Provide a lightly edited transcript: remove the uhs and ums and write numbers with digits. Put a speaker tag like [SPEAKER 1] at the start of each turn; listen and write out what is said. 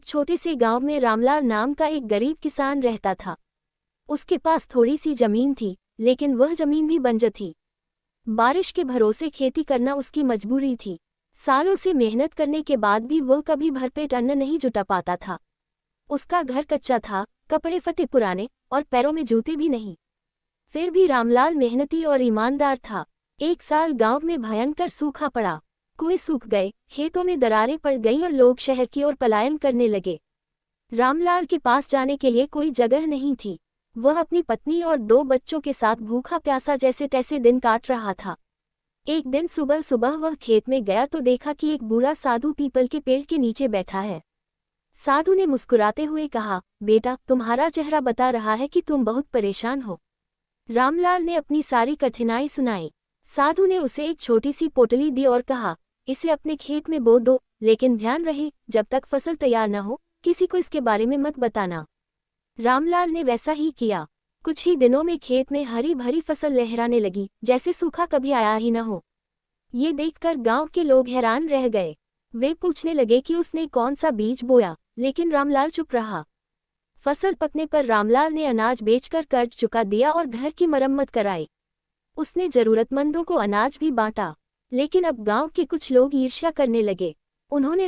[SPEAKER 1] एक छोटे से गांव में रामलाल नाम का एक गरीब किसान रहता था। उसके पास थोड़ी सी जमीन थी, लेकिन वह जमीन भी बंजर थी। बारिश के भरोसे खेती करना उसकी मजबूरी थी। सालों से मेहनत करने के बाद भी वह कभी भरपेट अन्न नहीं जुटा पाता था। उसका घर कच्चा था, कपड़े फटे पुराने और पैरों में जूते भी नहीं। फिर भी रामलाल मेहनती और ईमानदार था। एक साल गांव में भयंकर सूखा पड़ा। कुएं सूख गए, खेतों में दरारें पड़ गईं और लोग शहर की ओर पलायन करने लगे। रामलाल के पास जाने के लिए कोई जगह नहीं थी। वह अपनी पत्नी और 2 बच्चों के साथ भूखा प्यासा जैसे तैसे दिन काट रहा था। एक दिन सुबह सुबह वह खेत में गया तो देखा कि एक बूढ़ा साधु पीपल के पेड़ के नीचे बैठा है। साधु ने मुस्कुराते हुए कहा, बेटा, तुम्हारा चेहरा बता रहा है कि तुम बहुत परेशान हो। रामलाल ने अपनी सारी कठिनाई सुनाई। साधु ने उसे एक छोटी सी पोटली दी और कहा, इसे अपने खेत में बो दो, लेकिन ध्यान रहे, जब तक फसल तैयार न हो किसी को इसके बारे में मत बताना। रामलाल ने वैसा ही किया। कुछ ही दिनों में खेत में हरी भरी फसल लहराने लगी, जैसे सूखा कभी आया ही न हो। ये देखकर गांव के लोग हैरान रह गए। वे पूछने लगे कि उसने कौन सा बीज बोया, लेकिन रामलाल चुप रहा। फसल पकने पर रामलाल ने अनाज बेचकर कर्ज चुका दिया और घर की मरम्मत कराई। उसने जरूरतमंदों को अनाज भी बांटा। लेकिन अब गांव के कुछ लोग ईर्ष्या करने लगे। उन्होंने